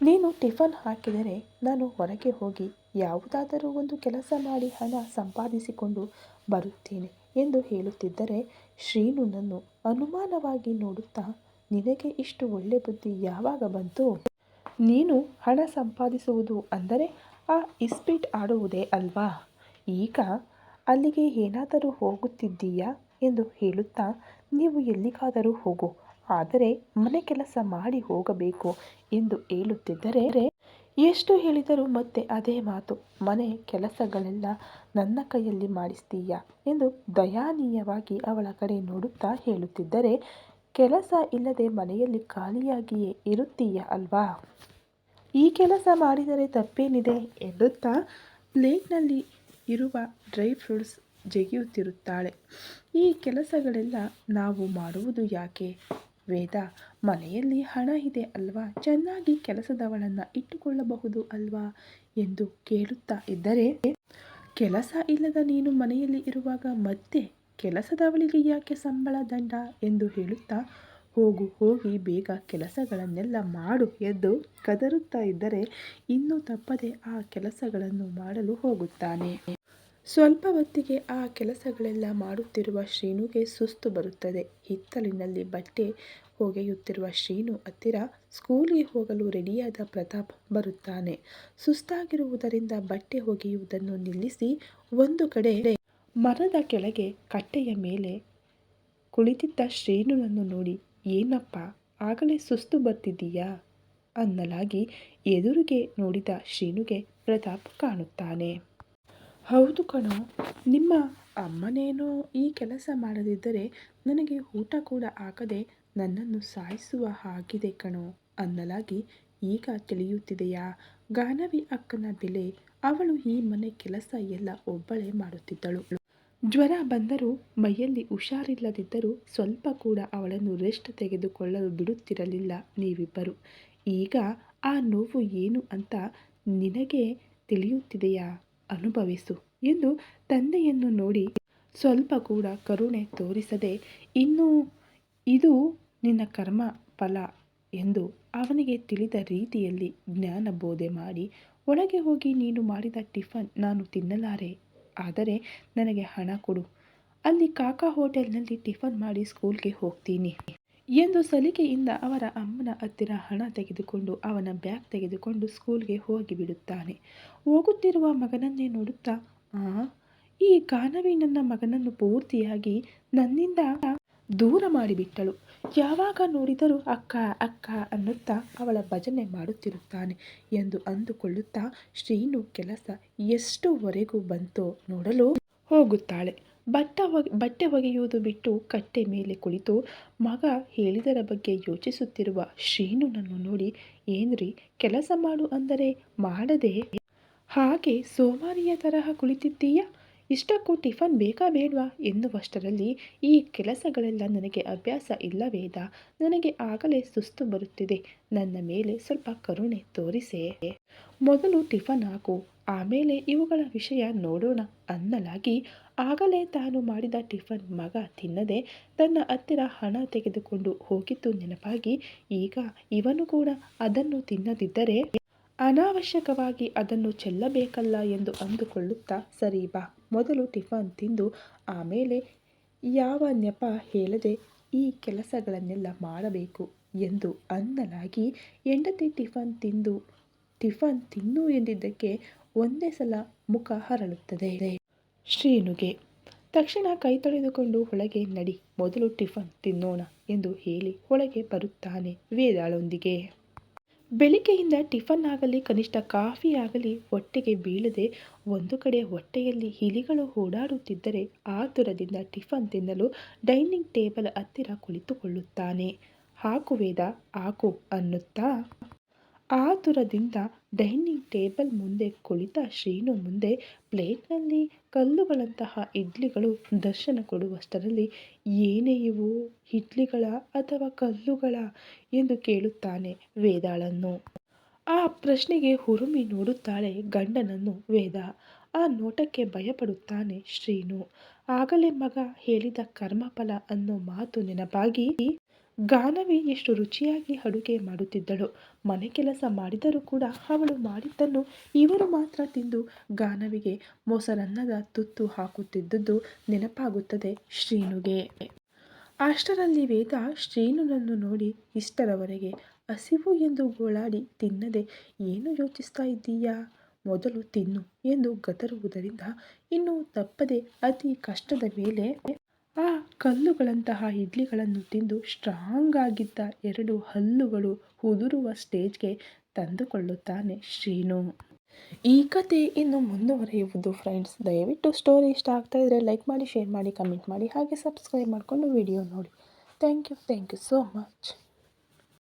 ನೀನು ಟಿಫನ್ ಹಾಕಿದರೆ ನಾನು ಹೊರಗೆ ಹೋಗಿ ಯಾವುದಾದರೂ ಒಂದು ಕೆಲಸ ಮಾಡಿ ಹಣ ಸಂಪಾದಿಸಿಕೊಂಡು ಬರುತ್ತೇನೆ ಎಂದು ಹೇಳುತ್ತಿದ್ದರೆ ಶ್ರೀನುನನ್ನು ಅನುಮಾನವಾಗಿ ನೋಡುತ್ತಾ, ನಿನಗೆ ಇಷ್ಟು ಒಳ್ಳೆ ಬುದ್ಧಿ ಯಾವಾಗ ಬಂತು? ನೀನು ಹಣ ಸಂಪಾದಿಸುವುದು ಅಂದರೆ ಆ ಇಸ್ಪೀಟ್ ಆಡುವುದೇ ಅಲ್ವಾ? ಈಗ ಅಲ್ಲಿಗೆ ಏನಾದರೂ ಹೋಗುತ್ತಿದ್ದೀಯಾ ಎಂದು ಹೇಳುತ್ತಾ, ನೀವು ಎಲ್ಲಿಗಾದರೂ ಹೋಗು, ಆದರೆ ಮನೆ ಕೆಲಸ ಮಾಡಿ ಹೋಗಬೇಕು ಎಂದು ಹೇಳುತ್ತಿದ್ದರೆ, ಎಷ್ಟು ಹೇಳಿದರೂ ಮತ್ತೆ ಅದೇ ಮಾತು, ಮನೆ ಕೆಲಸಗಳೆಲ್ಲ ನನ್ನ ಕೈಯಲ್ಲಿ ಮಾಡಿಸ್ತೀಯಾ ಎಂದು ದಯಾನೀಯವಾಗಿ ಅವಳ ಕಡೆ ನೋಡುತ್ತಾ ಹೇಳುತ್ತಿದ್ದರೆ, ಕೆಲಸ ಇಲ್ಲದೆ ಮನೆಯಲ್ಲಿ ಖಾಲಿಯಾಗಿಯೇ ಇರುತ್ತೀಯ ಅಲ್ವಾ? ಈ ಕೆಲಸ ಮಾಡಿದರೆ ತಪ್ಪೇನಿದೆ ಎನ್ನುತ್ತಾ ಪ್ಲೇಟ್ನಲ್ಲಿ ಇರುವ ಡ್ರೈ ಫ್ರೂಟ್ಸ್ ಜಗಿಯುತ್ತಿರುತ್ತಾಳೆ. ಈ ಕೆಲಸಗಳೆಲ್ಲ ನಾವು ಮಾಡುವುದು ಯಾಕೆ ವೇದ? ಮನೆಯಲ್ಲಿ ಹಣ ಇದೆ ಅಲ್ವಾ, ಚೆನ್ನಾಗಿ ಕೆಲಸದವಳನ್ನು ಇಟ್ಟುಕೊಳ್ಳಬಹುದು ಅಲ್ವಾ ಎಂದು ಕೇಳುತ್ತಾ ಇದ್ದರೆ, ಕೆಲಸ ಇಲ್ಲದ ನೀನು ಮನೆಯಲ್ಲಿ ಇರುವಾಗ ಮತ್ತೆ ಕೆಲಸದವಳಿಗೆ ಯಾಕೆ ಸಂಬಳ ದಂಡ ಎಂದು ಹೇಳುತ್ತಾ, ಹೋಗಿ ಬೇಗ ಕೆಲಸಗಳನ್ನೆಲ್ಲ ಮಾಡು ಎಂದು ಕದರುತ್ತಾ ಇದ್ದರೆ, ಇನ್ನೂ ತಪ್ಪದೆ ಆ ಕೆಲಸಗಳನ್ನು ಮಾಡಲು ಹೋಗುತ್ತಾನೆ. ಸ್ವಲ್ಪ ಹೊತ್ತಿಗೆ ಆ ಕೆಲಸಗಳೆಲ್ಲ ಮಾಡುತ್ತಿರುವ ಶ್ರೀನುಗೆ ಸುಸ್ತು ಬರುತ್ತದೆ. ಹಿತ್ತಲಿನಲ್ಲಿ ಬಟ್ಟೆ ಒಗೆಯುತ್ತಿರುವ ಶ್ರೀನು ಹತ್ತಿರ ಸ್ಕೂಲಿಗೆ ಹೋಗಲು ರೆಡಿಯಾದ ಪ್ರತಾಪ್ ಬರುತ್ತಾನೆ. ಸುಸ್ತಾಗಿರುವುದರಿಂದ ಬಟ್ಟೆ ಒಗೆಯುವುದನ್ನು ನಿಲ್ಲಿಸಿ ಒಂದು ಕಡೆ ಮರದ ಕೆಳಗೆ ಕಟ್ಟೆಯ ಮೇಲೆ ಕುಳಿತಿದ್ದ ಶ್ರೀನುನನ್ನು ನೋಡಿ, ಏನಪ್ಪ ಆಗಲೇ ಸುಸ್ತು ಬರ್ತಿದ್ದೀಯಾ ಅನ್ನಲಾಗಿ ಎದುರಿಗೆ ನೋಡಿದ ಶ್ರೀನುಗೆ ಪ್ರತಾಪ್ ಕಾಣುತ್ತಾನೆ. ಹೌದು ಕಣೋ, ನಿಮ್ಮ ಅಮ್ಮನೇನೋ ಈ ಕೆಲಸ ಮಾಡದಿದ್ದರೆ ನನಗೆ ಊಟ ಕೂಡ ಹಾಕದೆ ನನ್ನನ್ನು ಸಾಯಿಸುವ ಹಾಗಿದೆ ಕಣೋ ಅನ್ನಲಾಗಿ ಈಗ ತಿಳಿಯುತ್ತಿದೆಯಾ ಗಾನವಿ ಅಕ್ಕನ ಬೆಲೆ. ಅವಳು ಈ ಮನೆ ಕೆಲಸ ಎಲ್ಲ ಒಬ್ಬಳೇ ಮಾಡುತ್ತಿದ್ದಳು. ಜ್ವರ ಬಂದರೂ ಮೈಯಲ್ಲಿ ಹುಷಾರಿಲ್ಲದಿದ್ದರೂ ಸ್ವಲ್ಪ ಕೂಡ ಅವಳನ್ನು ರೆಸ್ಟ್ ತೆಗೆದುಕೊಳ್ಳಲು ಬಿಡುತ್ತಿರಲಿಲ್ಲ ನೀವಿಬ್ಬರು. ಈಗ ಆ ನೋವು ಏನು ಅಂತ ನಿನಗೆ ತಿಳಿಯುತ್ತಿದೆಯಾ, ಅನುಭವಿಸು ಎಂದು ತಂದೆಯನ್ನು ನೋಡಿ ಸ್ವಲ್ಪ ಕೂಡ ಕರುಣೆ ತೋರಿಸದೆ, ಇನ್ನು ಇದು ನಿನ್ನ ಕರ್ಮ ಫಲ ಎಂದು ಅವನಿಗೆ ತಿಳಿದ ರೀತಿಯಲ್ಲಿ ಜ್ಞಾನ ಬೋಧೆ ಮಾಡಿ, ಒಳಗೆ ಹೋಗಿ ನೀನು ಮಾಡಿದ ಟಿಫನ್ ನಾನು ತಿನ್ನಲಾರೆ, ಆದರೆ ನನಗೆ ಹಣ ಕೊಡು, ಅಲ್ಲಿ ಕಾಕಾ ಹೋಟೆಲ್ನಲ್ಲಿ ಟಿಫನ್ ಮಾಡಿ ಸ್ಕೂಲ್ಗೆ ಹೋಗ್ತೀನಿ ಎಂದು ಸಲಿಗೆಯಿಂದ ಅವರ ಅಮ್ಮನ ಹತ್ತಿರ ಹಣ ತೆಗೆದುಕೊಂಡು ಅವನ ಬ್ಯಾಗ್ ತೆಗೆದುಕೊಂಡು ಸ್ಕೂಲ್ಗೆ ಹೋಗಿಬಿಡುತ್ತಾನೆ. ಹೋಗುತ್ತಿರುವ ಮಗನನ್ನೇ ನೋಡುತ್ತಾ, ಈ ಗಾನವಿ ನನ್ನ ಮಗನನ್ನು ಪೂರ್ತಿಯಾಗಿ ನನ್ನಿಂದ ದೂರ ಮಾಡಿಬಿಟ್ಟಳು. ಯಾವಾಗ ನೋಡಿದರೂ ಅಕ್ಕ ಅಕ್ಕ ಅನ್ನುತ್ತಾ ಅವಳ ಭಜನೆ ಮಾಡುತ್ತಿರುತ್ತಾನೆ ಎಂದು ಅಂದುಕೊಳ್ಳುತ್ತಾ ಶ್ರೀನು ಕೆಲಸ ಎಷ್ಟುವರೆಗೂ ಬಂತೋ ನೋಡಲು ಹೋಗುತ್ತಾಳೆ. ಬಟ್ಟೆ ಒಗೆಯುವುದು ಬಿಟ್ಟು ಕಟ್ಟೆ ಮೇಲೆ ಕುಳಿತು ಮಗ ಹೇಳಿದರ ಬಗ್ಗೆ ಯೋಚಿಸುತ್ತಿರುವ ಶ್ರೀನುನನ್ನು ನೋಡಿ, ಏನ್ರಿ ಕೆಲಸ ಮಾಡು ಅಂದರೆ ಮಾಡದೆ ಹಾಗೆ ಸೋಮಾರಿಯ ತರಹ ಕುಳಿತಿದ್ದೀಯಾ, ಇಷ್ಟಕ್ಕೂ ಟಿಫನ್ ಬೇಕಾ ಬೇಡವಾ ಎನ್ನುವಷ್ಟರಲ್ಲಿ ಈ ಕೆಲಸಗಳೆಲ್ಲ ನನಗೆ ಅಭ್ಯಾಸ ಇಲ್ಲವೇದ, ನನಗೆ ಆಗಲೇ ಸುಸ್ತು ಬರುತ್ತಿದೆ, ನನ್ನ ಮೇಲೆ ಸ್ವಲ್ಪ ಕರುಣೆ ತೋರಿಸೇ, ಮೊದಲು ಟಿಫನ್ ಹಾಕು, ಆಮೇಲೆ ಇವುಗಳ ವಿಷಯ ನೋಡೋಣ ಅನ್ನಲಾಗಿ ಆಗಲೇ ತಾನು ಮಾಡಿದ ಟಿಫನ್ ಮಗ ತಿನ್ನದೆ ತನ್ನ ಹತ್ತಿರ ಹಣ ತೆಗೆದುಕೊಂಡು ಹೋಗಿದ್ದು ನೆನಪಾಗಿ ಈಗ ಇವನು ಕೂಡ ಅದನ್ನು ತಿನ್ನದಿದ್ದರೆ ಅನಾವಶ್ಯಕವಾಗಿ ಅದನ್ನು ಚೆಲ್ಲಬೇಕಲ್ಲ ಎಂದು ಅಂದುಕೊಳ್ಳುತ್ತಾ, ಸರಿ ಬಾ ಮೊದಲು ಟಿಫನ್ ತಿಂದು ಆಮೇಲೆ ಯಾವ ನೆಪ ಹೇಳದೆ ಈ ಕೆಲಸಗಳನ್ನೆಲ್ಲ ಮಾಡಬೇಕು ಎಂದು ಅನ್ನಲಾಗಿ ಹೆಂಡತಿ ಟಿಫನ್ ತಿನ್ನು ಎಂದಿದ್ದಕ್ಕೆ ಒಂದೇ ಸಲ ಮುಖ ಹರಳುತ್ತದೆ ಶ್ರೀನುಗೆ. ತಕ್ಷಣ ಕೈ ತೊಳೆದುಕೊಂಡು ಒಳಗೆ ನಡಿ, ಮೊದಲು ಟಿಫನ್ ತಿನ್ನೋಣ ಎಂದು ಹೇಳಿ ಒಳಗೆ ಬರುತ್ತಾನೆ ವೇದಾಳೊಂದಿಗೆ. ಬೆಳಿಗ್ಗೆಯಿಂದ ಟಿಫನ್ ಆಗಲಿ ಕನಿಷ್ಠ ಕಾಫಿ ಆಗಲಿ ಹೊಟ್ಟೆಗೆ ಬೀಳದೆ ಒಂದು ಕಡೆ ಹೊಟ್ಟೆಯಲ್ಲಿ ಇಲಿಗಳು ಓಡಾಡುತ್ತಿದ್ದರೆ ಆತುರದಿಂದ ಟಿಫನ್ ತಿನ್ನಲು ಡೈನಿಂಗ್ ಟೇಬಲ್ ಹತ್ತಿರ ಕುಳಿತುಕೊಳ್ಳುತ್ತಾನೆ. ಹಾಕು ವೇದ ಹಾಕು ಅನ್ನುತ್ತಾ ಆತುರದಿಂದ ಡೈನಿಂಗ್ ಟೇಬಲ್ ಮುಂದೆ ಕುಳಿತ ಶ್ರೀನು ಮುಂದೆ ಪ್ಲೇಟ್ನಲ್ಲಿ ಕಲ್ಲುಗಳಂತಹ ಇಡ್ಲಿಗಳು ದರ್ಶನ ಕೊಡುವಷ್ಟರಲ್ಲಿ, ಏನೇ ಇವು ಇಡ್ಲಿಗಳ ಅಥವಾ ಕಲ್ಲುಗಳ ಎಂದು ಕೇಳುತ್ತಾನೆ ವೇದಾಳನ್ನು. ಆ ಪ್ರಶ್ನೆಗೆ ಹುರುಮಿ ನೋಡುತ್ತಾಳೆ ಗಂಡನನ್ನು ವೇದ. ಆ ನೋಟಕ್ಕೆ ಭಯಪಡುತ್ತಾನೆ ಶ್ರೀನು. ಆಗಲೇ ಮಗ ಹೇಳಿದ ಕರ್ಮಫಲ ಅನ್ನೋ ಮಾತು ನೆನಪಾಗಿ ಗಾನವಿ ಎಷ್ಟು ರುಚಿಯಾಗಿ ಅಡುಗೆ ಮಾಡುತ್ತಿದ್ದಳು. ಮನೆ ಕೆಲಸ ಮಾಡಿದರೂ ಕೂಡ ಅವಳು ಮಾಡಿದ್ದನ್ನು ಇವರು ಮಾತ್ರ ತಿಂದು ಗಾನವಿಗೆ ಮೊಸರನ್ನದ ತುತ್ತು ಹಾಕುತ್ತಿದ್ದುದು ನೆನಪಾಗುತ್ತದೆ ಶ್ರೀನುಗೆ. ಅಷ್ಟರಲ್ಲಿ ವೇದ ಶ್ರೀನುನನ್ನು ನೋಡಿ, ಇಷ್ಟರವರೆಗೆ ಹಸಿವು ಎಂದು ಗೋಳಾಡಿ ತಿನ್ನದೆ ಏನು ಯೋಚಿಸ್ತಾ ಇದ್ದೀಯಾ, ಮೊದಲು ತಿನ್ನು ಎಂದು ಗದರುವುದರಿಂದ ಇನ್ನು ತಪ್ಪದೆ ಅತಿ ಕಷ್ಟದ ಮೇಲೆ ಆ ಕಲ್ಲುಗಳಂತಹ ಇಡ್ಲಿಗಳನ್ನು ತಿಂದು ಸ್ಟ್ರಾಂಗ್ ಆಗಿದ್ದ 2 ಹಲ್ಲುಗಳು ಉದುರುವ ಸ್ಟೇಜ್ಗೆ ತಂದುಕೊಳ್ಳುತ್ತಾನೆ ಶ್ರೀನು. ಈ ಕತೆ ಇನ್ನು ಮುಂದುವರಿಯುವುದು ಫ್ರೆಂಡ್ಸ್. ದಯವಿಟ್ಟು ಸ್ಟೋರಿ ಇಷ್ಟ ಆಗ್ತಾ ಇದ್ದರೆ ಲೈಕ್ ಮಾಡಿ, ಶೇರ್ ಮಾಡಿ, ಕಮೆಂಟ್ ಮಾಡಿ, ಹಾಗೆ ಸಬ್ಸ್ಕ್ರೈಬ್ ಮಾಡಿಕೊಂಡು ವಿಡಿಯೋ ನೋಡಿ. Thank you so much.